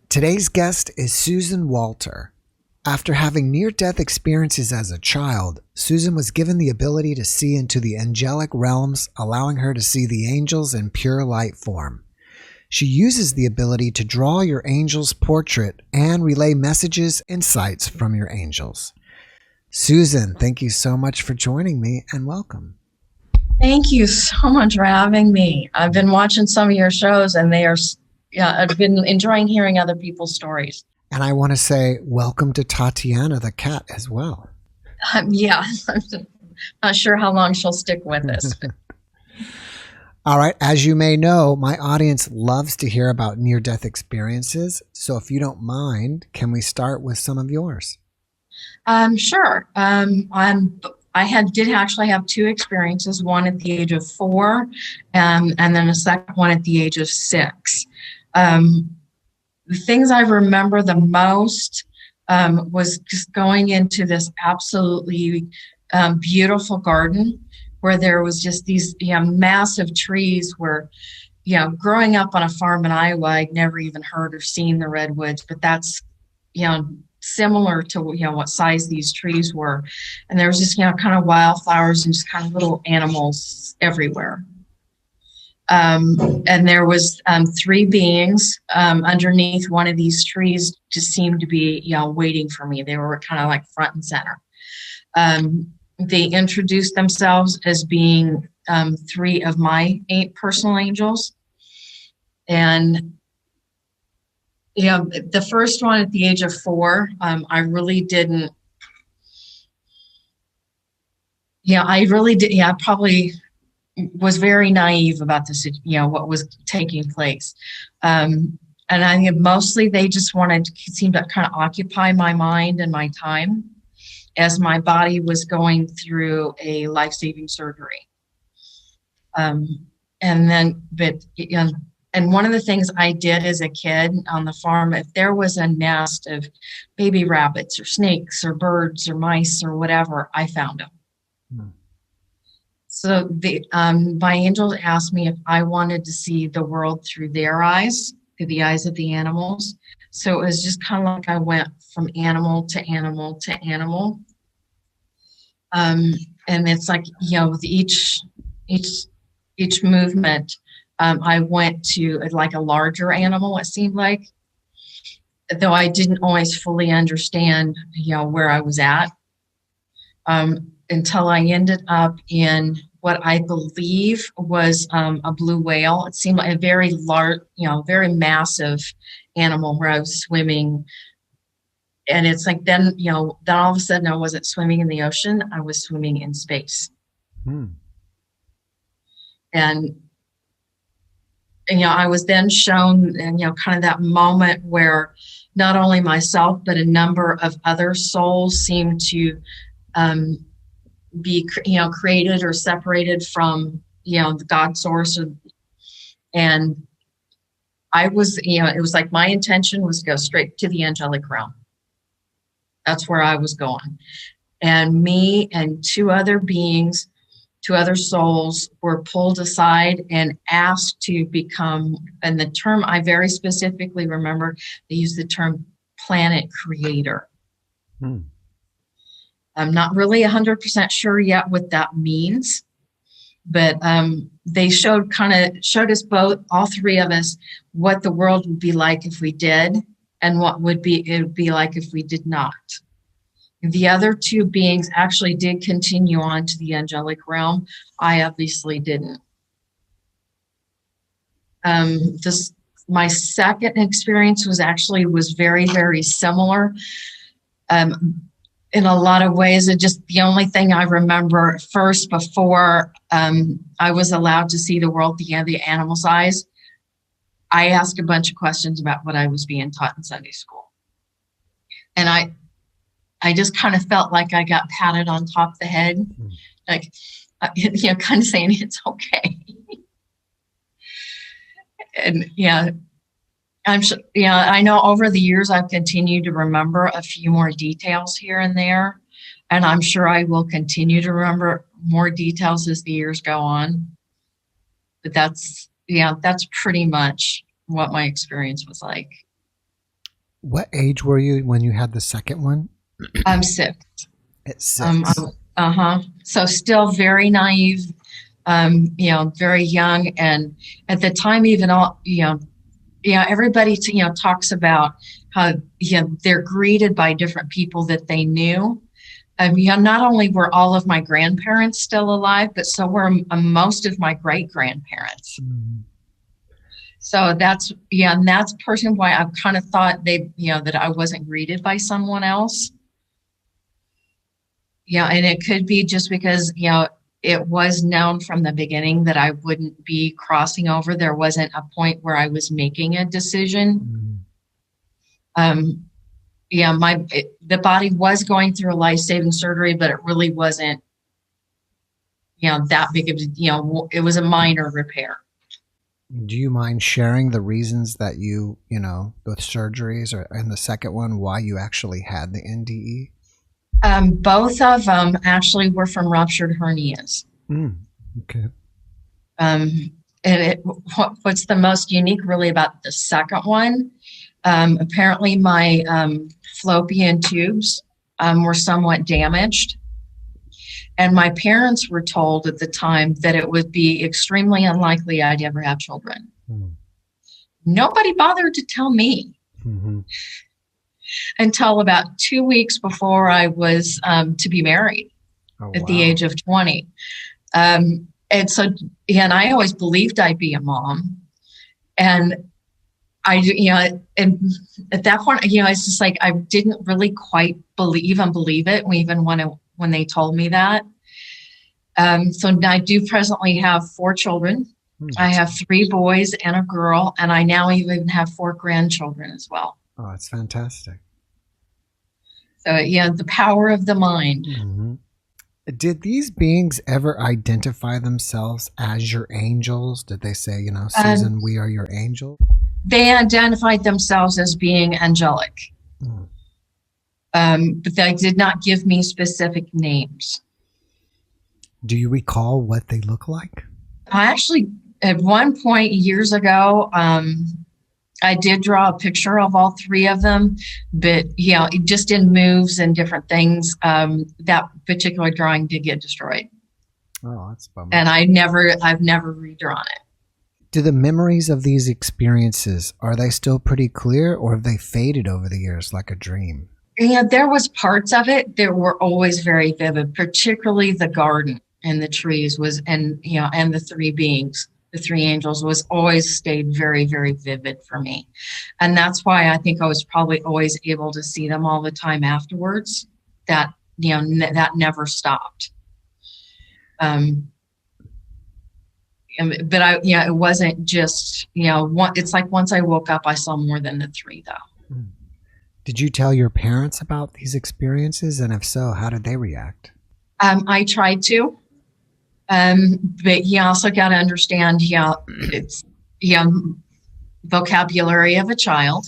Today's guest is Susan Walter. After having near-death experiences as a child, Susan was given the ability to see into the angelic realms, allowing her to see the angels in pure light form. She uses the ability to draw your angel's portrait and relay messages, insights from your angels. Susan, thank you so much for joining me and welcome. Thank you so much for having me. I've been watching some of your shows and I've been enjoying hearing other people's stories. And I want to say welcome to Tatiana the cat as well. I'm not sure how long she'll stick with this. All right. As you may know, my audience loves to hear about near-death experiences. So if you don't mind, can we start with some of yours? Sure. Did actually have two experiences, one at the age of 4, and then a second one at the age of 6. The things I remember the most was just going into this absolutely beautiful garden where there was just these massive trees where, growing up on a farm in Iowa, I'd never even heard or seen the redwoods, but that's, similar to, what size these trees were. And there was just, kind of wildflowers and just kind of little animals everywhere. And there was 3 beings underneath one of these trees just seemed to be, waiting for me. They were kind of like front and center. They introduced themselves as being 3 of my 8 personal angels. And, the first one at the age of 4, I really didn't. I probably was very naive about this, what was taking place. And I think mostly they just seemed to kind of occupy my mind and my time as my body was going through a life-saving surgery. And one of the things I did as a kid on the farm, if there was a nest of baby rabbits or snakes or birds or mice or whatever, I found them. Hmm. So my angels asked me if I wanted to see the world through their eyes, through the eyes of the animals. So it was just kind of like I went from animal to animal to animal. And it's like, with each movement, I went to like a larger animal, it seemed like, though I didn't always fully understand, where I was at, until I ended up in what I believe was a blue whale. It seemed like a very large, very massive animal where I was swimming. And it's like then all of a sudden I wasn't swimming in the ocean, I was swimming in space. And I was then shown, kind of that moment where not only myself, but a number of other souls seemed to be, created or separated from, the God source. And I was, it was like my intention was to go straight to the angelic realm. That's where I was going. And me and 2 other beings, 2 other souls were pulled aside and asked to become, and the term I very specifically remember, they used the term planet creator. I'm not really 100% sure yet what that means, but they showed us both, all 3 of us, what the world would be like if we did, and what it would be like if we did not. The other 2 beings actually did continue on to the angelic realm. I obviously didn't. My second experience was very, very similar. In a lot of ways, the only thing I remember first before I was allowed to see the world through the animal's eyes, I asked a bunch of questions about what I was being taught in Sunday school. And I just kind of felt like I got patted on top of the head, like, kind of saying it's okay. And I'm sure, I know over the years I've continued to remember a few more details here and there, and I'm sure I will continue to remember more details as the years go on. But that's pretty much what my experience was like. What age were you when you had the second one? I'm 6. At 6. Uh-huh. So still very naive, very young. And at the time, even everybody, talks about how, they're greeted by different people that they knew. Not only were all of my grandparents still alive, but so were most of my great grandparents. Mm. So and that's personally why I kind of thought that I wasn't greeted by someone else. Yeah, and it could be just because, it was known from the beginning that I wouldn't be crossing over. There wasn't a point where I was making a decision. Mm. The body was going through a life-saving surgery, but it really wasn't, that big of, it was a minor repair. Do you mind sharing the reasons that both surgeries and the second one, why you actually had the NDE? Both of them actually were from ruptured hernias. Okay. And what's the most unique really about the second one? Apparently my fallopian tubes were somewhat damaged. And my parents were told at the time that it would be extremely unlikely I'd ever have children. Nobody bothered to tell me until about 2 weeks before I was to be married at the age of 20. And I always believed I'd be a mom. And and at that point, it's just like I didn't really quite believe it, even when they told me that. So I do presently have 4 children. I have 3 boys and a girl, and I now even have 4 grandchildren as well. Oh, that's fantastic. So the power of the mind. Mm-hmm. Did these beings ever identify themselves as your angels? Did they say, Susan, we are your angel? They identified themselves as being angelic. But they did not give me specific names. Do you recall what they look like? I actually, at one point years ago, I did draw a picture of all 3 of them, but just in moves and different things, that particular drawing did get destroyed. Oh, that's a bummer. And I've never redrawn it. Do the memories of these experiences, are they still pretty clear, or have they faded over the years like a dream? Yeah, there was parts of it that were always very vivid, particularly the garden and the trees and the 3 beings, the 3 angels was always stayed very, very vivid for me. And that's why I think I was probably always able to see them all the time afterwards. That, that never stopped. But it wasn't just, it's like once I woke up, I saw more than the 3 though. Did you tell your parents about these experiences? And if so, how did they react? I tried to, but you also got to understand, it's, vocabulary of a child.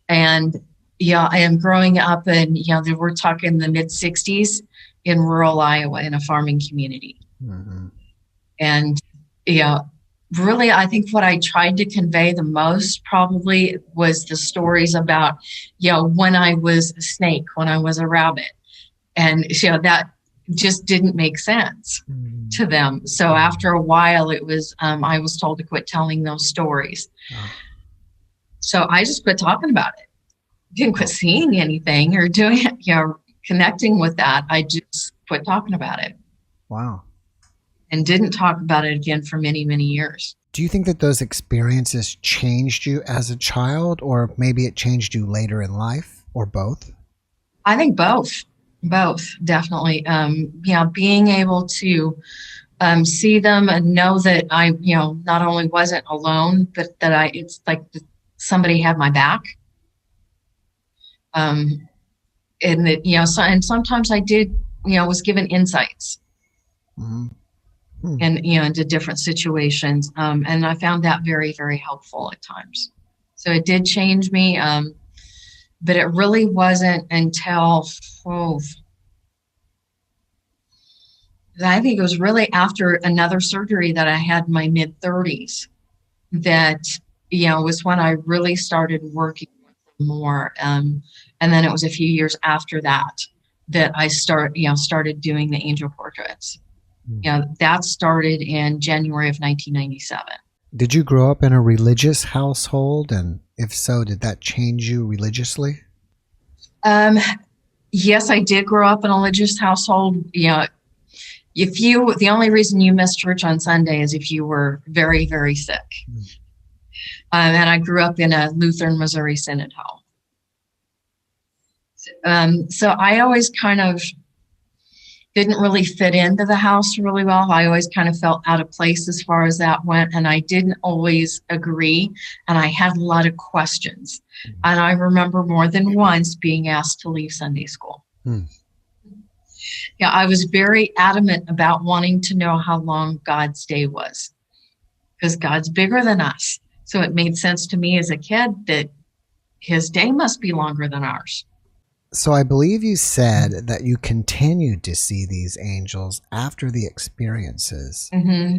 And I am growing up in, we're talking the mid-60s in rural Iowa in a farming community. Mm-hmm. And, really, I think what I tried to convey the most probably was the stories about, when I was a snake, when I was a rabbit. And, that just didn't make sense to them. So after a while, it was, I was told to quit telling those stories. Oh. So I just quit talking about it. Didn't quit seeing anything or doing it, connecting with that. I just quit talking about it. Wow. And didn't talk about it again for many, many years. Do you think that those experiences changed you as a child, or maybe it changed you later in life, or both? I think both, definitely. Being able to see them and know that I, not only wasn't alone, but that it's like somebody had my back. And that, and sometimes I did, was given insights. Mm-hmm. And, into different situations. And I found that very, very helpful at times. So it did change me. But it really wasn't until, I think it was really after another surgery that I had in my mid-30s that, was when I really started working with more. And then it was a few years after that that I started doing the angel portraits. That started in January of 1997. Did you grow up in a religious household? And if so, did that change you religiously? Yes, I did grow up in a religious household. The only reason you missed church on Sunday is if you were very, very sick. And I grew up in a Lutheran Missouri Synod home. So I always kind of didn't really fit into the house really well. I always kind of felt out of place as far as that went, and I didn't always agree, and I had a lot of questions. And I remember more than once being asked to leave Sunday school. I was very adamant about wanting to know how long God's day was, because God's bigger than us. So it made sense to me as a kid that his day must be longer than ours. So I believe you said that you continued to see these angels after the experiences.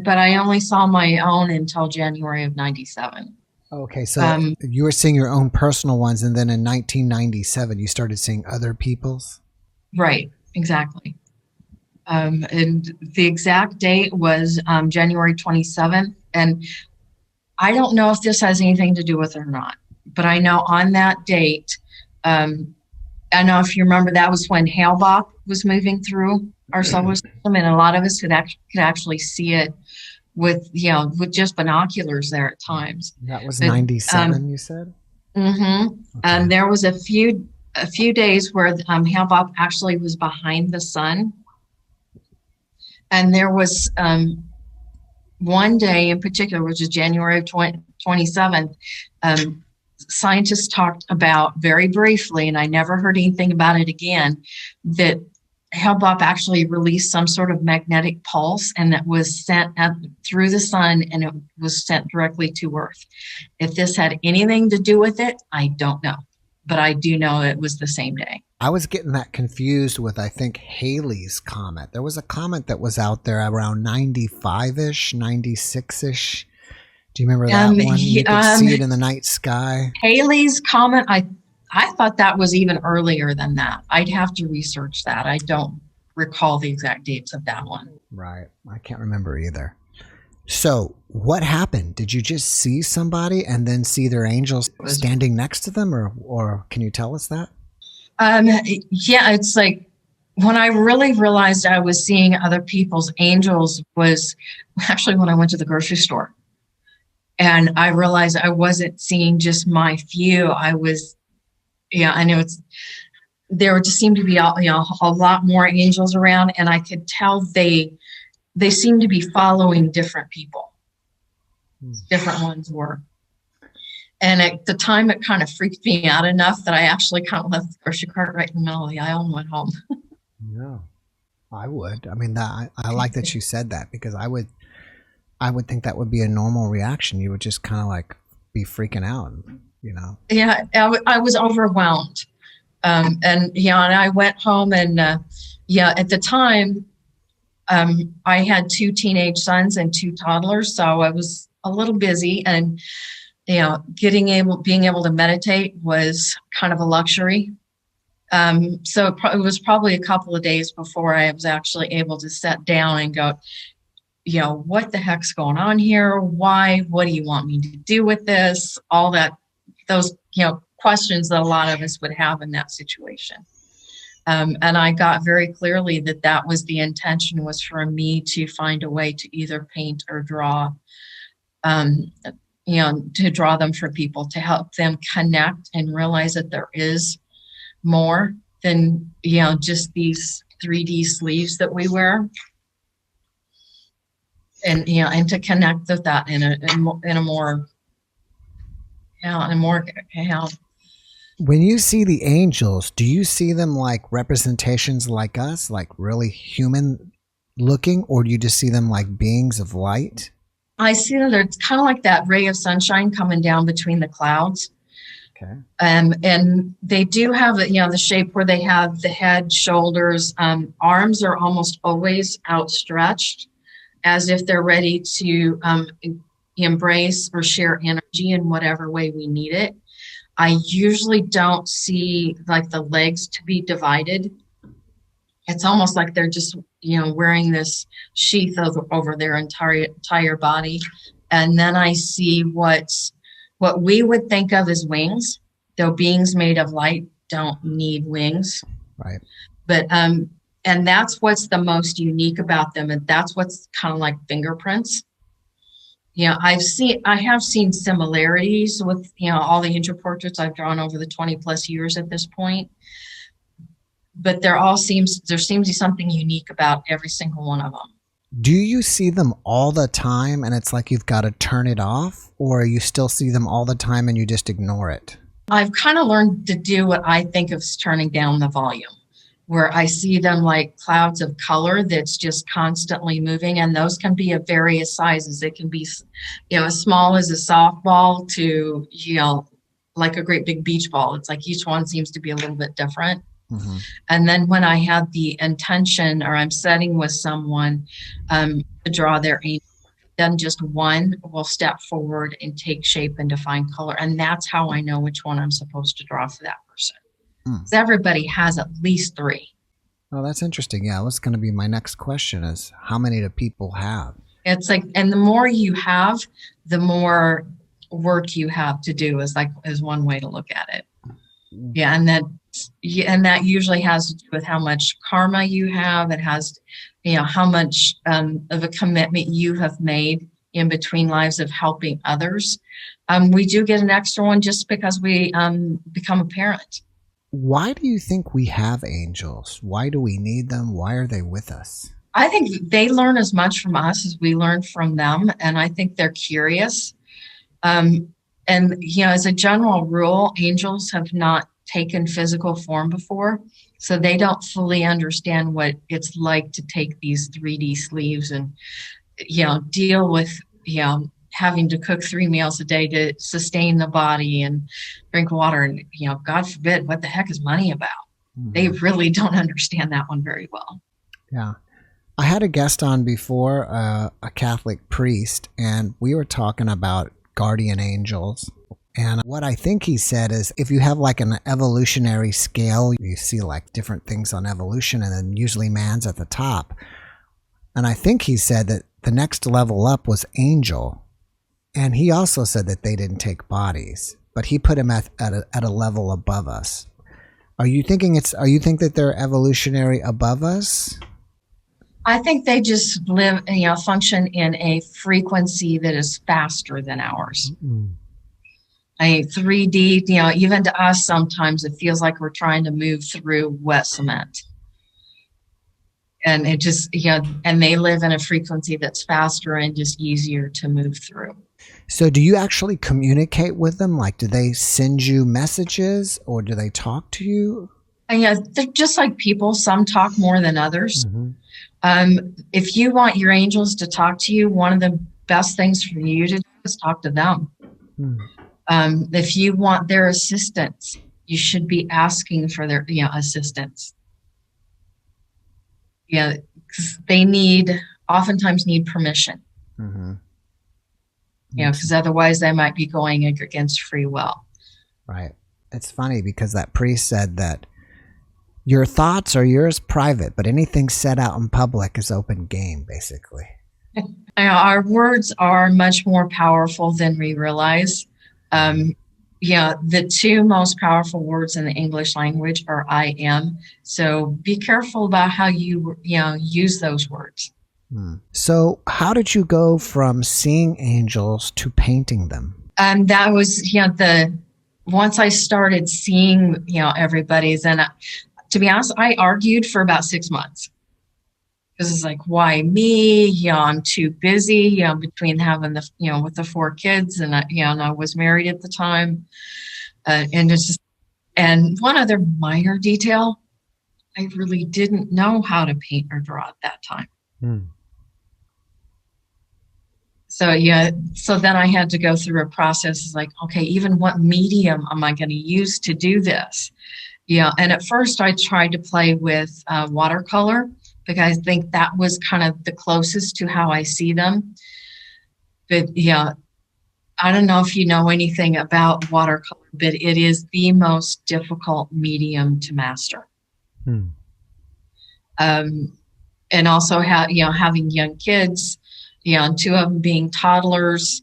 But I only saw my own until January of 97. Okay, so you were seeing your own personal ones, and then in 1997, you started seeing other people's? Right, exactly. And the exact date was January 27th. And I don't know if this has anything to do with it or not, but I know on that date, I know if you remember, that was when Hale-Bopp was moving through our solar system, and a lot of us could actually see it with just binoculars there at times. That was 97, you said? Okay. There was a few days where Hale-Bopp actually was behind the sun. And there was one day in particular, which is January of 27th, scientists talked about very briefly, and I never heard anything about it again, that Hale-Bopp actually released some sort of magnetic pulse, and that was sent through the sun, and it was sent directly to Earth. If this had anything to do with it, I don't know, but I do know it was the same day. I was getting that confused with, I think, Halley's Comet. There was a comet that was out there around 95-ish, 96-ish. Do you remember that one? You could see it in the night sky. Halley's Comet, I thought that was even earlier than that. I'd have to research that. I don't recall the exact dates of that one. Right. I can't remember either. So what happened? Did you just see somebody and then see their angels standing next to them, or can you tell us that? Yeah, it's like when I really realized I was seeing other people's angels was actually when I went to the grocery store. And I realized I wasn't seeing just my few. I was, I know there just seemed to be a lot more angels around, and I could tell they seemed to be following different people. Different ones were. And at the time, it kind of freaked me out enough that I actually kind of left the grocery cart right in the middle of the aisle and went home. Yeah, I would. I mean, I like that you said that, because I would think that would be a normal reaction. You would just kind of like be freaking out, Yeah, I was overwhelmed. And I went home, and at the time, I had 2 teenage sons and 2 toddlers. So I was a little busy, and, being able to meditate was kind of a luxury. So it was probably a couple of days before I was actually able to sit down and go, what the heck's going on here? Why? What do you want me to do with this? All that, those, questions that a lot of us would have in that situation. And I got very clearly that was the intention, was for me to find a way to either paint or draw, to draw them for people, to help them connect and realize that there is more than, just these 3D sleeves that we wear. And and to connect with that in a more When you see the angels, do you see them like representations like us, like really human looking, or do you just see them like beings of light? I see that it's kind of like that ray of sunshine coming down between the clouds. Okay. And they do have the shape where they have the head, shoulders, arms are almost always outstretched, as if they're ready to embrace or share energy in whatever way we need it. I usually don't see like the legs to be divided. It's almost like they're just, wearing this sheath over their entire body. And then I see what we would think of as wings, though beings made of light don't need wings. Right. But, and that's what's the most unique about them. And that's what's kind of like fingerprints. I have seen similarities with, all the angel portraits I've drawn over the 20 plus years at this point. But there seems to be something unique about every single one of them. Do you see them all the time and it's like you've got to turn it off, or you still see them all the time and you just ignore it? I've kind of learned to do what I think of as turning down the volume, where I see them like clouds of color that's just constantly moving. And those can be of various sizes. It can be, as small as a softball to, like a great big beach ball. It's like each one seems to be a little bit different. Mm-hmm. And then when I have the intention, or I'm setting with someone to draw their angel, then just one will step forward and take shape and define color. And that's how I know which one I'm supposed to draw for that person. Because everybody has at least 3. Oh, that's interesting. Yeah, that's going to be my next question is how many do people have? It's like, and the more you have, the more work you have to do is one way to look at it. Yeah. And that usually has to do with how much karma you have. It has, how much of a commitment you have made in between lives of helping others. We do get an extra one just because we become a parent. Why do you think we have angels? Why do we need them? Why are they with us? I think they learn as much from us as we learn from them. And I think they're curious. And, as a general rule, angels have not taken physical form before, so they don't fully understand what it's like to take these 3D sleeves and, deal with, having to cook 3 meals a day to sustain the body and drink water. And, God forbid, what the heck is money about? Mm-hmm. They really don't understand that one very well. Yeah. I had a guest on before, a Catholic priest, and we were talking about guardian angels. And what I think he said is if you have like an evolutionary scale, you see like different things on evolution, and then usually man's at the top. And I think he said that the next level up was angel. And he also said that they didn't take bodies, but he put him at a level above us. Are you think that they're evolutionary above us? I think they just live, function in a frequency that is faster than ours. Mm-hmm. 3D, even to us, sometimes it feels like we're trying to move through wet cement. And it just, and they live in a frequency that's faster and just easier to move through. So do you actually communicate with them? Like, do they send you messages or do they talk to you? And they're just like people. Some talk more than others. Mm-hmm. If you want your angels to talk to you, one of the best things for you to do is talk to them. Mm-hmm. If you want their assistance, you should be asking for their assistance. Yeah, because they oftentimes need permission. Mm-hmm. Because otherwise they might be going against free will. Right. It's funny because that priest said that your thoughts are yours private, but anything said out in public is open game, basically. Our words are much more powerful than we realize. The 2 most powerful words in the English language are I am. So be careful about how you use those words. So how did you go from seeing angels to painting them? That was, once I started seeing, everybody's, and to be honest, I argued for about 6 months. Because it's like, why me? I'm too busy, between having with the 4 kids, and I was married at the time. And it's just, and one other minor detail, I really didn't know how to paint or draw at that time. So then I had to go through a process. It's like, okay, even what medium am I going to use to do this? And at first I tried to play with watercolor, because I think that was kind of the closest to how I see them. But I don't know if you know anything about watercolor, but it is the most difficult medium to master. Hmm. And also having young kids, and two of them being toddlers.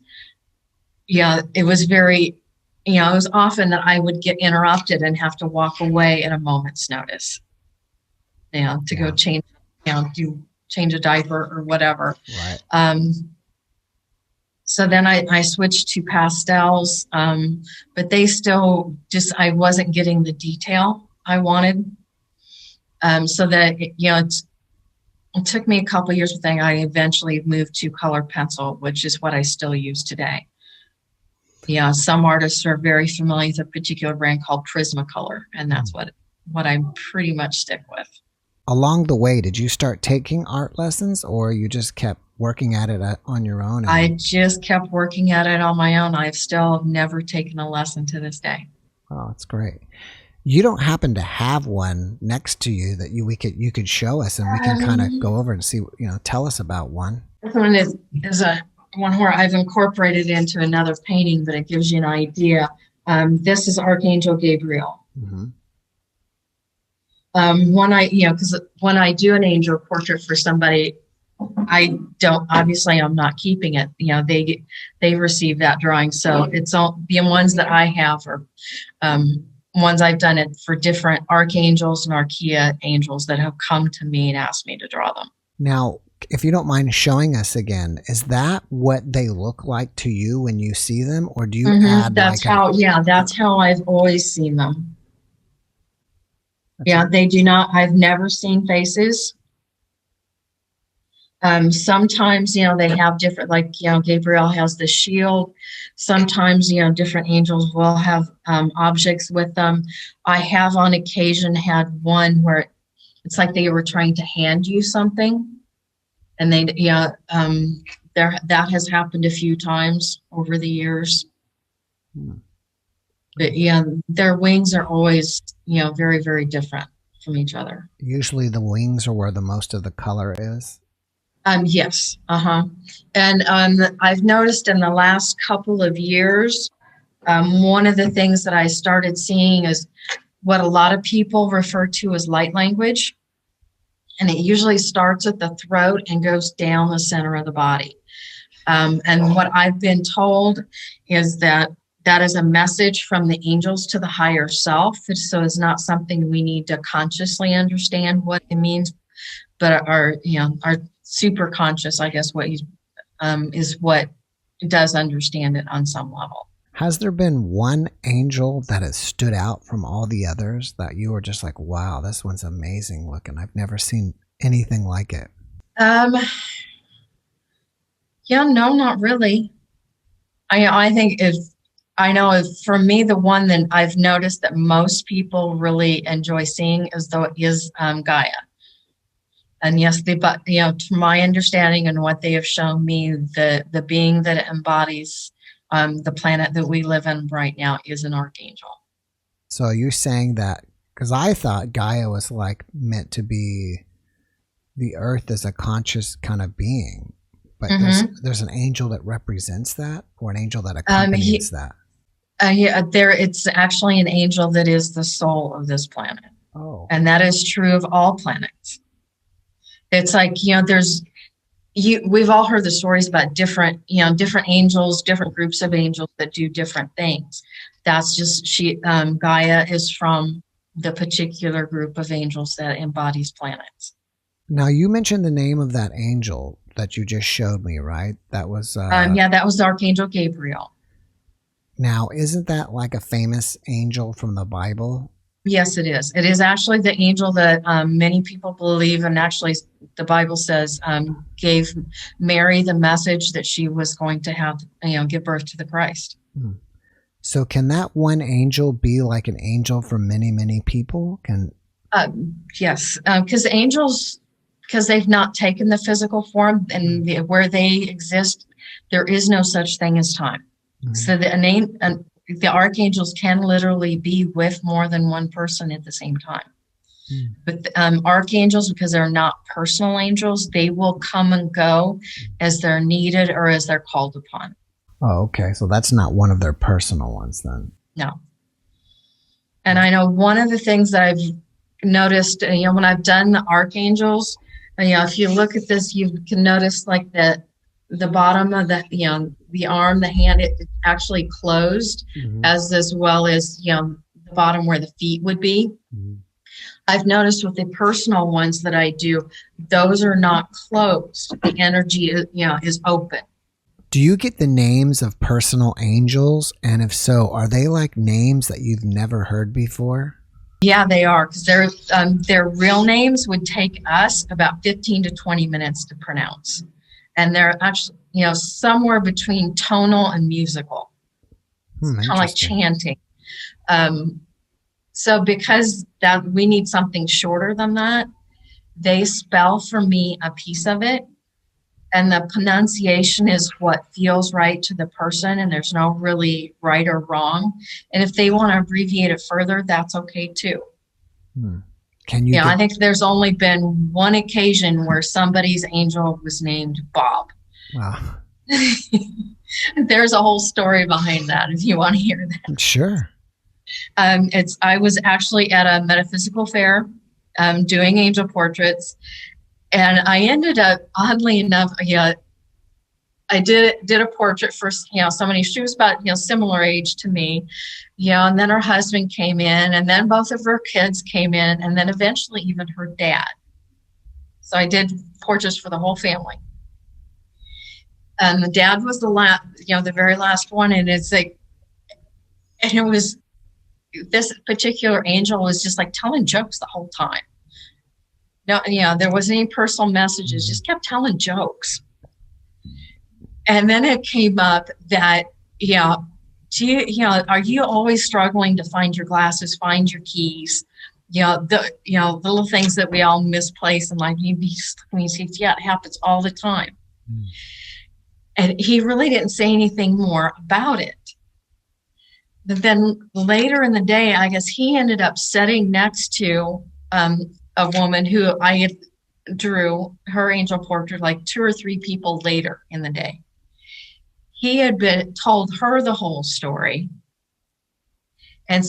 Yeah, it was very, it was often that I would get interrupted and have to walk away at a moment's notice, to go change, change a diaper or whatever. Right. So then I switched to pastels, but they still I wasn't getting the detail I wanted. So that, it took me a couple of years, but then I eventually moved to color pencil, which is what I still use today. Yeah, some artists are very familiar with a particular brand called Prismacolor, and that's what I pretty much stick with. Along the way, did you start taking art lessons, or you just kept working at it on your own? I just kept working at it on my own. I've still never taken a lesson to this day. Oh, that's great. You don't happen to have one next to you that you could show us, and we can kind of go over and see, tell us about one. This one is a one where I've incorporated into another painting, but it gives you an idea. This is Archangel Gabriel. Mm-hmm. Because when I do an angel portrait for somebody, I'm not keeping it. They receive that drawing. So it's all the ones that I have are ones I've done it for different archangels and archaea angels that have come to me and asked me to draw them. Now, if you don't mind showing us again, is that what they look like to you when you see them, or do you add? That's how I've always seen them. They do not. I've never seen faces. Sometimes, they have different, like, Gabriel has the shield. Sometimes, different angels will have objects with them. I have on occasion had one where it's like they were trying to hand you something. And that has happened a few times over the years. But their wings are always, very, very different from each other. Usually the wings are where the most of the color is. Yes. And I've noticed in the last couple of years, one of the things that I started seeing is what a lot of people refer to as light language. And it usually starts at the throat and goes down the center of the body. And what I've been told is that is a message from the angels to the higher self. So it's not something we need to consciously understand what it means, but our super conscious, I guess, is what does understand it on some level. Has there been one angel that has stood out from all the others that you were just like, wow, this one's amazing looking? I've never seen anything like it. No, not really. I think for me, the one that I've noticed that most people really enjoy seeing is Gaia. And yes, to my understanding and what they have shown me, the being that embodies the planet that we live in right now is an archangel. So you're saying that, because I thought Gaia was like meant to be the earth as a conscious kind of being, but there's an angel that represents that, or an angel that accompanies that. It's actually an angel that is the soul of this planet. Oh. And that is true of all planets. It's like, we've all heard the stories about different angels, different groups of angels that do different things. That's just Gaia is from the particular group of angels that embodies planets. Now, you mentioned the name of that angel that you just showed me, right? That was that was Archangel Gabriel. Now, isn't that like a famous angel from the Bible? Yes, it is. It is actually the angel that many people believe, and actually the Bible says gave Mary the message that she was going to have, give birth to the Christ. So can that one angel be like an angel for many, many people? Yes, because they've not taken the physical form, and where they exist, there is no such thing as time. So the archangels can literally be with more than one person at the same time. But archangels, because they're not personal angels, they will come and go as they're needed or as they're called upon. Oh, okay. So that's not one of their personal ones then. No. And I know one of the things that I've noticed, when I've done the archangels, if you look at this, you can notice like the bottom of the arm, the hand, it's actually closed, as well as, the bottom where the feet would be. I've noticed with the personal ones that I do, those are not closed. The energy, is open. Do you get the names of personal angels? And if so, are they like names that you've never heard before? Yeah, they are, because their real names would take us about 15 to 20 minutes to pronounce. And they're actually, somewhere between tonal and musical. Kind of like chanting. So because that we need something shorter than that, they spell for me a piece of it. And the pronunciation is what feels right to the person, and there's no really right or wrong. And if they want to abbreviate it further, that's okay too. Can you? I think there's only been one occasion where somebody's angel was named Bob. Wow. There's a whole story behind that if you want to hear that. Sure. I was actually at a metaphysical fair doing angel portraits. And I ended up, oddly enough, I did a portrait for, somebody, she was about, similar age to me, and then her husband came in, and then both of her kids came in, and then eventually even her dad. So I did portraits for the whole family. And the dad was the very last one. And it's like, and it was, this particular angel was just like telling jokes the whole time. No, there wasn't any personal messages, just kept telling jokes. And then it came up that, are you always struggling to find your glasses, find your keys? The little things that we all misplace in life. Yeah, it happens all the time. And he really didn't say anything more about it. But then later in the day, I guess he ended up sitting next to a woman who I had drew her angel portrait like 2 or 3 people later in the day. He had told her the whole story and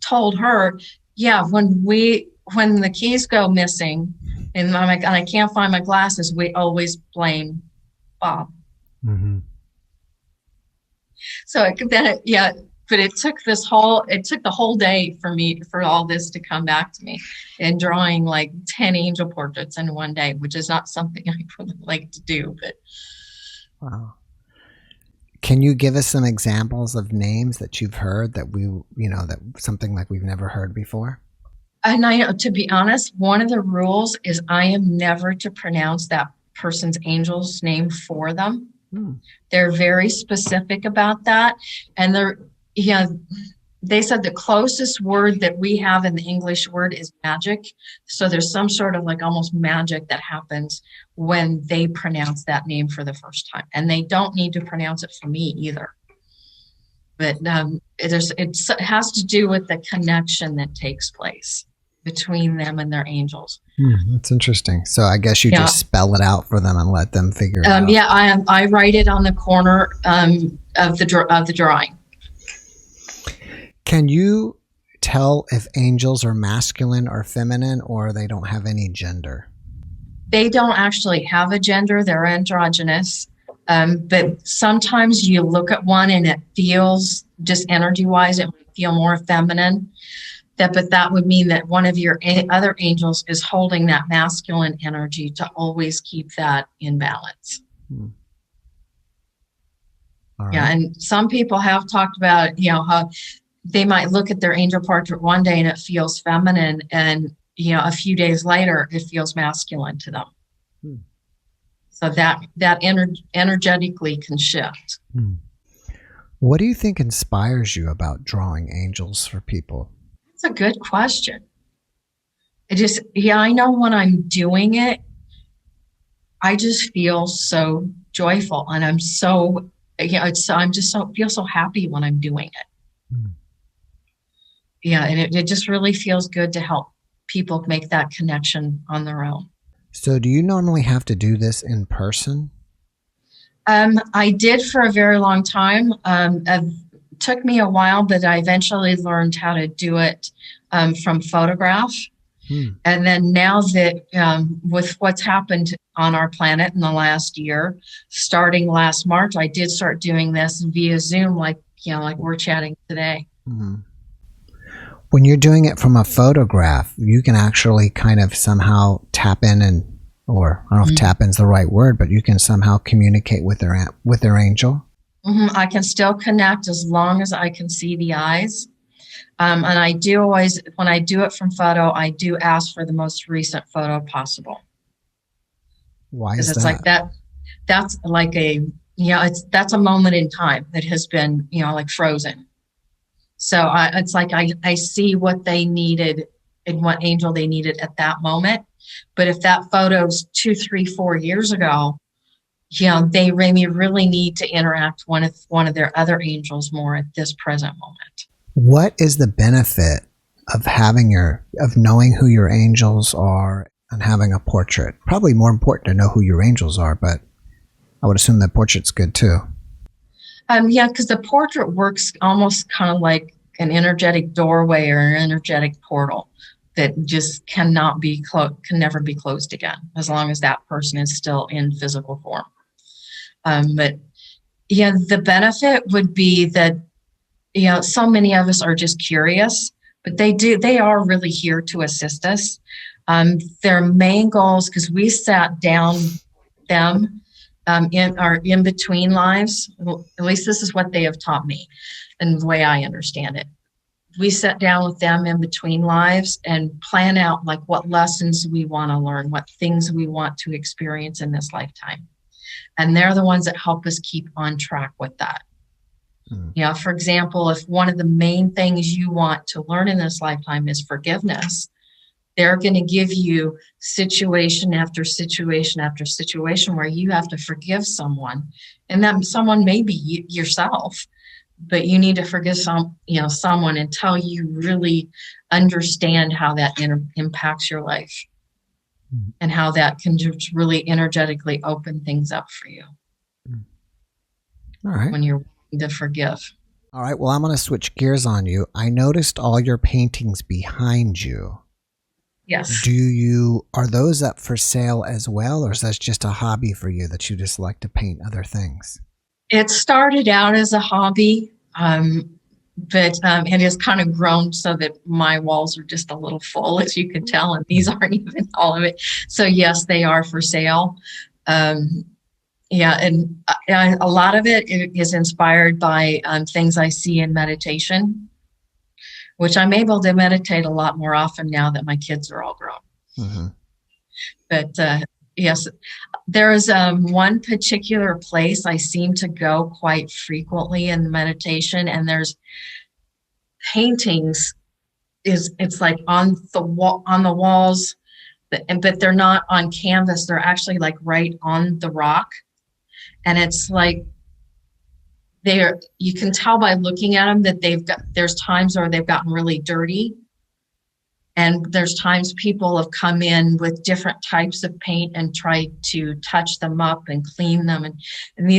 told her, when the keys go missing and I can't find my glasses, we always blame Bob. So but it took the whole day for all this to come back to me, and drawing like 10 angel portraits in one day, which is not something I would like to do. But wow. Can you give us some examples of names that you've heard that that something like we've never heard before? And to be honest, one of the rules is I am never to pronounce that person's angel's name for them. They're very specific about that. And they said the closest word that we have in the English word is magic. So there's some sort of like almost magic that happens when they pronounce that name for the first time. And they don't need to pronounce it for me either. But it has to do with the connection that takes place between them and their angels. That's interesting. So I guess you just spell it out for them and let them figure it out. Yeah, I write it on the corner of the drawing. Can you tell if angels are masculine or feminine, or they don't have any gender? They don't actually have a gender. They're androgynous. But sometimes you look at one and it feels, just energy-wise, it would feel more feminine. But that would mean that one of your other angels is holding that masculine energy to always keep that in balance. All right. Yeah, and some people have talked about, how they might look at their angel portrait one day and it feels feminine, and a few days later it feels masculine to them. So that energetically can shift. What do you think inspires you about drawing angels for people? That's a good question. I know when I'm doing it, I just feel so joyful, and I'm so, feel so happy when I'm doing it. And it just really feels good to help people make that connection on their own. So do you normally have to do this in person? I did for a very long time. It took me a while, but I eventually learned how to do it from photograph. And then now that with what's happened on our planet in the last year, starting last March, I did start doing this via Zoom, like we're chatting today. When you're doing it from a photograph, you can actually kind of somehow tap in or I don't know if tap in's the right word, but you can somehow communicate with their angel. I can still connect as long as I can see the eyes. And I do always, when I do it from photo, I do ask for the most recent photo possible. Why is that? Because it's like that. That's like that's a moment in time that has been, like frozen. So it's like I see what they needed and what angel they needed at that moment. But if that photo's 2, 3, 4 years ago, they really need to interact with one of their other angels more at this present moment. What is the benefit of knowing who your angels are and having a portrait? Probably more important to know who your angels are, but I would assume that portrait's good too. Because the portrait works almost kind of like an energetic doorway or an energetic portal that just can never be closed again, as long as that person is still in physical form. But the benefit would be that so many of us are just curious, but they are really here to assist us. Their main goals, because we sat down them in our in-between lives, at least this is what they have taught me and the way I understand it. We sat down with them in between lives and plan out like what lessons we want to learn, what things we want to experience in this lifetime. And they're the ones that help us keep on track with that. For example, if one of the main things you want to learn in this lifetime is forgiveness, they're going to give you situation after situation after situation where you have to forgive someone. And that someone may be yourself, but you need to forgive someone until you really understand how that impacts your life and how that can just really energetically open things up for you. All right. When you're willing to forgive. All right. Well, I'm going to switch gears on you. I noticed all your paintings behind you. Yes. Are those up for sale as well, or is that just a hobby for you that you just like to paint other things? It started out as a hobby, but it has kind of grown so that my walls are just a little full, as you can tell, and these aren't even all of it. So yes, they are for sale. And a lot of it is inspired by things I see in meditation, which I'm able to meditate a lot more often now that my kids are all grown. But yes, there is one particular place I seem to go quite frequently in meditation, and there's paintings. It's like on the walls, but they're not on canvas. They're actually like right on the rock, and it's like you can tell by looking at them that there's times where they've gotten really dirty. And there's times people have come in with different types of paint and tried to touch them up and clean them. And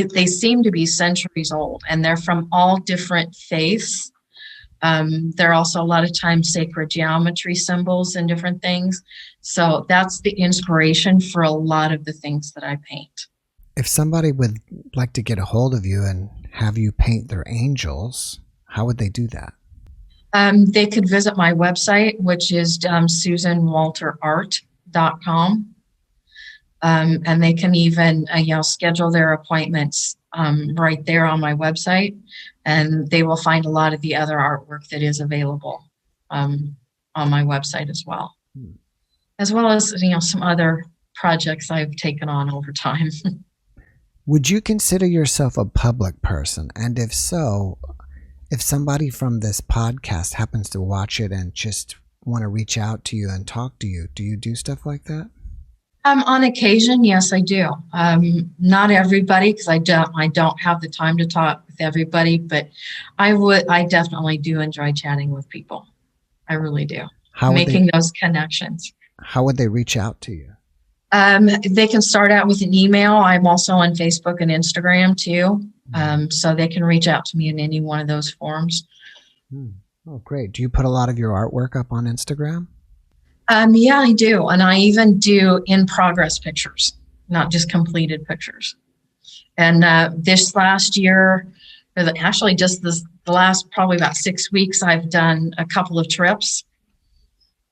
they seem to be centuries old, and they're from all different faiths. They're also a lot of times sacred geometry symbols and different things. So that's the inspiration for a lot of the things that I paint. If somebody would like to get a hold of you and have you paint their angels, how would they do that? They could visit my website, which is SusanWalterArt.com. And they can even schedule their appointments right there on my website, and they will find a lot of the other artwork that is available on my website as well as some other projects I've taken on over time. Would you consider yourself a public person? And if so, if somebody from this podcast happens to watch it and just want to reach out to you and talk to you, do you do stuff like that? On occasion, yes, I do. Not everybody, because I don't have the time to talk with everybody, but I definitely do enjoy chatting with people. I really do. Making those connections. How would they reach out to you? They can start out with an email. I'm also on Facebook and Instagram too. So they can reach out to me in any one of those forms. Oh, great. Do you put a lot of your artwork up on Instagram? Yeah, I do. And I even do in progress pictures, not just completed pictures. And this last year, actually just the last probably about 6 weeks, I've done a couple of trips.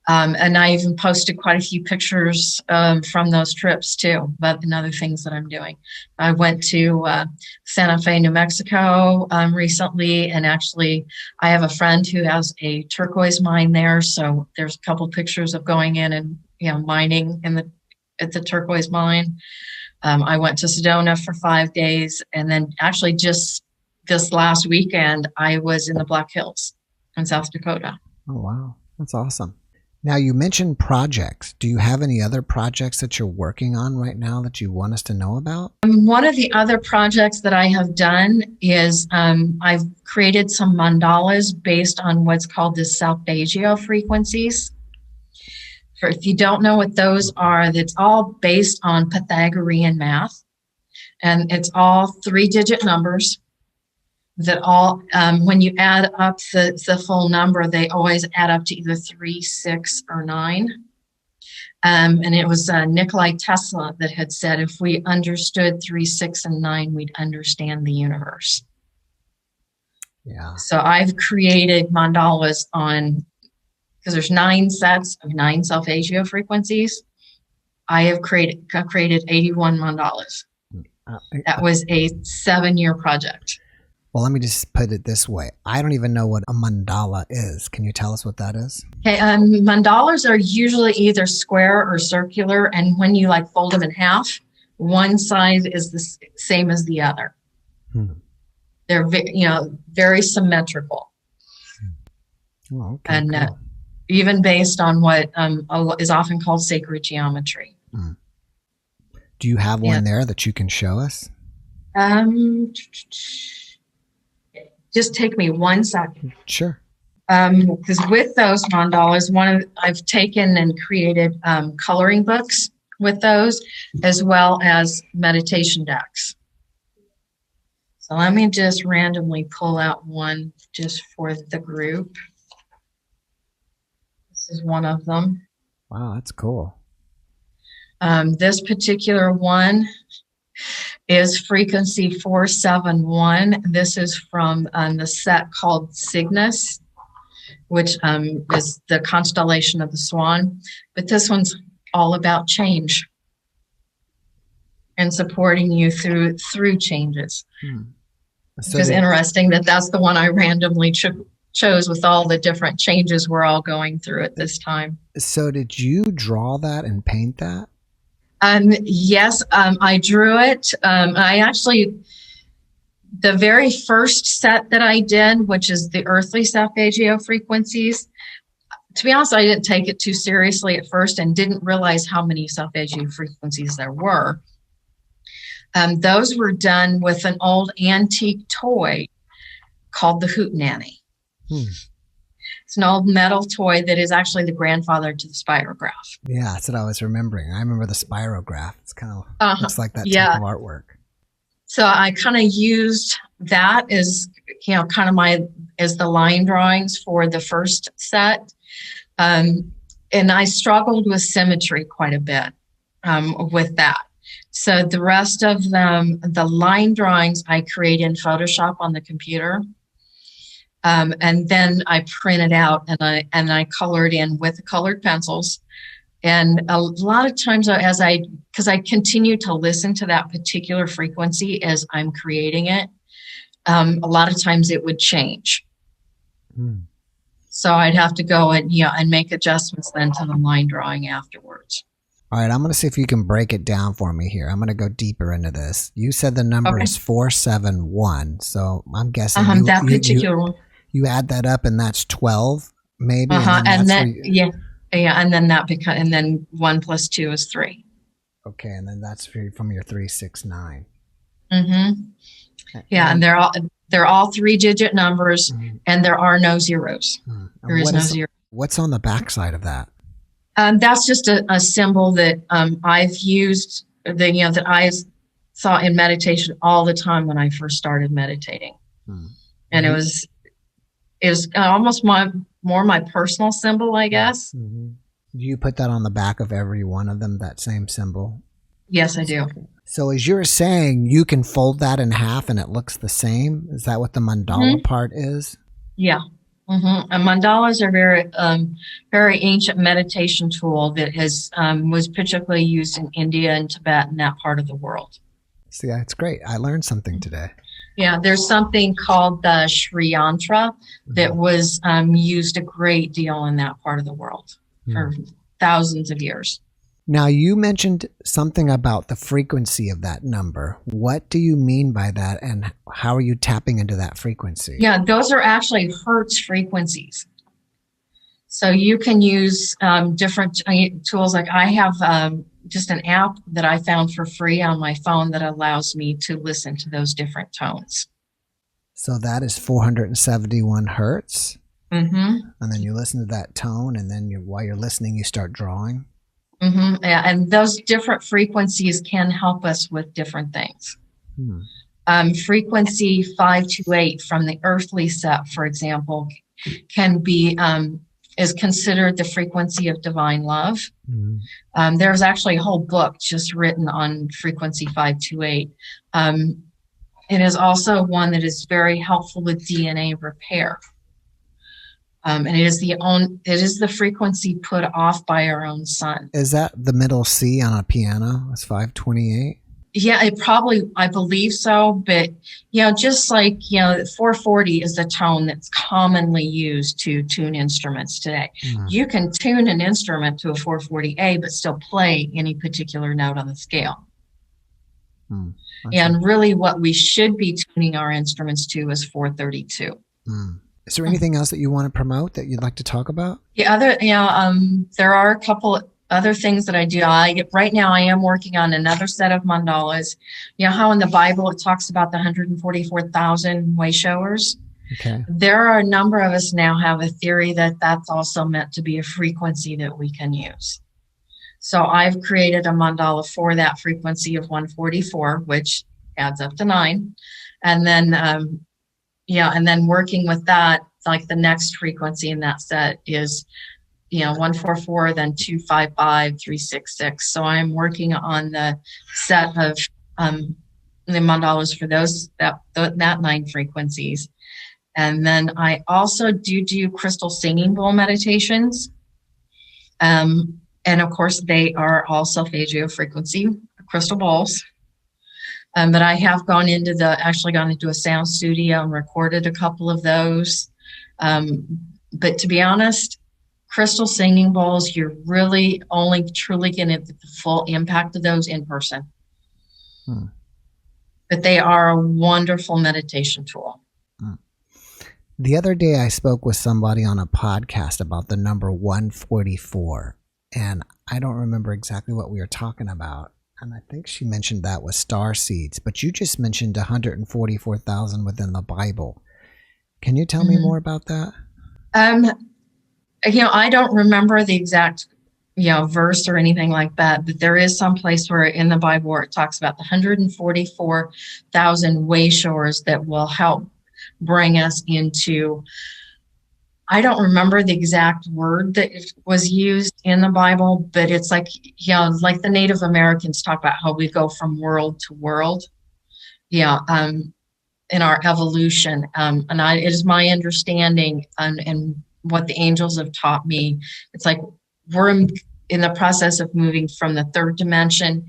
And I even posted quite a few pictures from those trips too, but and other things that I'm doing. I went to Santa Fe, New Mexico recently, and actually I have a friend who has a turquoise mine there. So there's a couple of pictures of going in and mining at the turquoise mine. I went to Sedona for 5 days, and then actually just this last weekend I was in the Black Hills in South Dakota. Oh wow, that's awesome. Now, you mentioned projects. Do you have any other projects that you're working on right now that you want us to know about? One of the other projects that I have done is I've created some mandalas based on what's called the solfeggio frequencies. If you don't know what those are, that's all based on Pythagorean math. And it's all 3-digit numbers that all, when you add up the full number, they always add up to either 3, 6, or 9. And it was Nikola Tesla that had said, if we understood 3, 6, and 9, we'd understand the universe. Yeah. So I've created mandalas because there's 9 sets of 9 solfeggio frequencies. I have created 81 mandalas. That was a 7-year project. Well, let me just put it this way. I don't even know what a mandala is. Can you tell us what that is? Okay, mandalas are usually either square or circular, and when you fold them in half, one side is the same as the other. They're very symmetrical, Oh, okay, and cool. even based on what is often called sacred geometry. Do you have one there that you can show us? Just take me 1 second. Sure. Because with those mandalas, I've taken and created coloring books with those, as well as meditation decks. So let me just randomly pull out one just for the group. This is one of them. Wow, that's cool. This particular one is frequency 471. This is from the set called Cygnus, which is the constellation of the swan. But this one's all about change and supporting you through changes. Which is interesting that's the one I randomly chose with all the different changes we're all going through at this time. So did you draw that and paint that? Yes, I drew it. The very first set that I did, which is the earthly solfeggio frequencies, to be honest, I didn't take it too seriously at first and didn't realize how many solfeggio frequencies there were. Those were done with an old antique toy called the Hootenanny. It's an old metal toy that is actually the grandfather to the spirograph. Yeah, that's what I was remembering. I remember the spirograph. It's kind of looks like that type of artwork. So I kind of used that as as the line drawings for the first set, and I struggled with symmetry quite a bit with that. So the rest of them, the line drawings, I create in Photoshop on the computer. And then I printed out and I colored in with the colored pencils. And a lot of times because I continue to listen to that particular frequency as I'm creating it, a lot of times it would change. So I'd have to go and make adjustments then to the line drawing afterwards. All right, I'm going to see if you can break it down for me here. I'm going to go deeper into this. You said the number is 471. So I'm guessing that particular one. You add that up and that's 12, maybe. And then 1 plus 2 is 3. Okay, and then that's from your 369. Yeah, and they're all 3-digit numbers, and there are no zeros. There is no zero. What's on the back side of that? That's just a symbol that I've used, that I saw in meditation all the time when I first started meditating. And it was almost more my personal symbol, I guess. Do you put that on the back of every one of them, that same symbol? Yes, I do. So as you're saying, you can fold that in half and it looks the same? Is that what the mandala part is? Yeah. And mandalas are very ancient meditation tool that was particularly used in India and Tibet and that part of the world. See, that's great. I learned something today. Yeah, there's something called the Sri Yantra that was used a great deal in that part of the world for thousands of years. Now, you mentioned something about the frequency of that number. What do you mean by that, and how are you tapping into that frequency? Yeah, those are actually Hertz frequencies. So you can use different tools. Like I have just an app that I found for free on my phone that allows me to listen to those different tones. So that is 471 hertz? And then you listen to that tone, and then while you're listening, you start drawing? Yeah, and those different frequencies can help us with different things. Frequency 528 from the earthly set, for example, can be is considered the frequency of divine love. There's actually a whole book just written on frequency 528. It is also one that is very helpful with DNA repair. And it is the frequency put off by our own sun. Is that the middle C on a piano? It's 528? Yeah, I believe so. But, just like, 440 is the tone that's commonly used to tune instruments today. You can tune an instrument to a 440A, but still play any particular note on the scale. And really what we should be tuning our instruments to is 432. Is there anything else that you want to promote that you'd like to talk about? There are a couple other things that I do. Right now I am working on another set of mandalas. You know how in the Bible it talks about the 144,000 way showers? Okay. There are a number of us now have a theory that that's also meant to be a frequency that we can use. So I've created a mandala for that frequency of 144, which adds up to 9. And then and then working with that, like the next frequency in that set is, 144, then 255, 366. So I'm working on the set of the mandalas for that 9 frequencies. And then I also do crystal singing bowl meditations. And of course, they are all self-agio frequency crystal bowls. But I have gone into a sound studio and recorded a couple of those. But to be honest, crystal singing bowls, you're really only truly going to get the full impact of those in person. But they are a wonderful meditation tool. The other day I spoke with somebody on a podcast about the number 144, and I don't remember exactly what we were talking about. And I think she mentioned that was star seeds, but you just mentioned 144,000 within the Bible. Can you tell me more about that? I don't remember the exact, verse or anything like that, but there is some place where in the Bible where it talks about the 144,000 way showers that will help bring us into, I don't remember the exact word that was used in the Bible, but it's like, like the Native Americans talk about how we go from world to world, in our evolution. It is my understanding and what the angels have taught me. It's like we're in the process of moving from the 3rd dimension.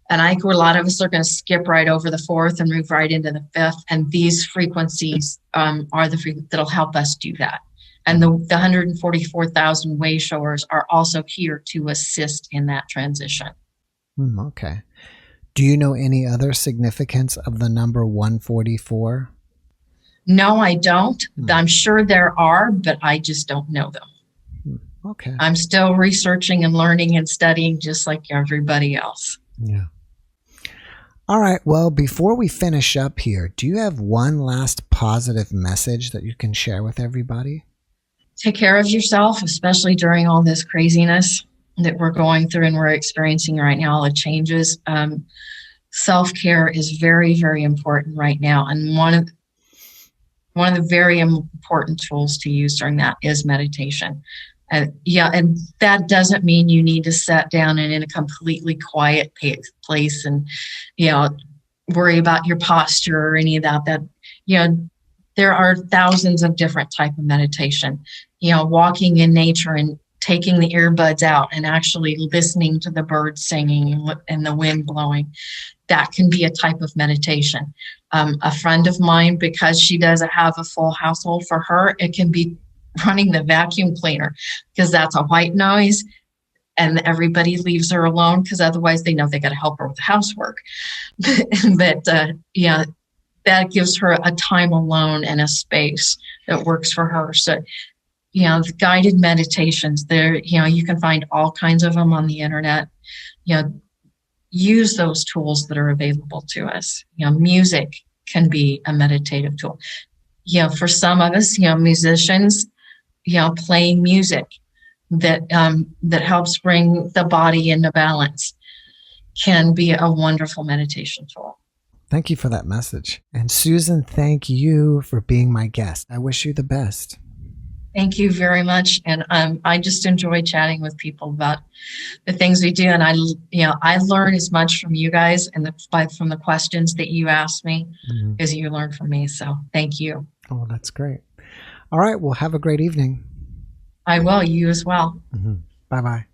And I think a lot of us are going to skip right over the 4th and move right into the 5th. And these frequencies are the frequencies that'll help us do that. And the 144,000 way showers are also here to assist in that transition. Okay. Do you know any other significance of the number 144? No, I don't. I'm sure there are, but I just don't know them. Okay. I'm still researching and learning and studying just like everybody else. Yeah. All right. Well, before we finish up here, do you have one last positive message that you can share with everybody? take care of yourself, especially during all this craziness that we're going through and we're experiencing right now, all the changes. Self-care is very, very important right now. And one of the very important tools to use during that is meditation. And that doesn't mean you need to sit down and in a completely quiet place and, worry about your posture or any of that, there are thousands of different type of meditation, walking in nature and taking the earbuds out and actually listening to the birds singing and the wind blowing. That can be a type of meditation. A friend of mine, because she doesn't have a full household, for her, it can be running the vacuum cleaner, because that's a white noise and everybody leaves her alone, because otherwise they know they got to help her with the housework. But that gives her a time alone and a space that works for her. So, the guided meditations there, you can find all kinds of them on the internet. Use those tools that are available to us. Music can be a meditative tool. For some of us, musicians, playing music that helps bring the body into balance can be a wonderful meditation tool. Thank you for that message. And Susan, thank you for being my guest. I wish you the best. Thank you very much. And I just enjoy chatting with people about the things we do. And I learn as much from you guys and from the questions that you ask me as you learn from me. So thank you. Oh, that's great. All right. Well, have a great evening. I will. You as well. Bye-bye.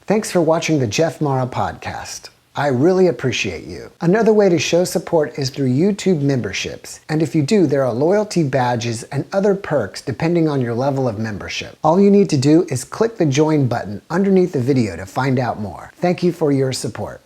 Thanks for watching the JeffMara podcast. I really appreciate you. Another way to show support is through YouTube memberships. And if you do, there are loyalty badges and other perks depending on your level of membership. All you need to do is click the join button underneath the video to find out more. Thank you for your support.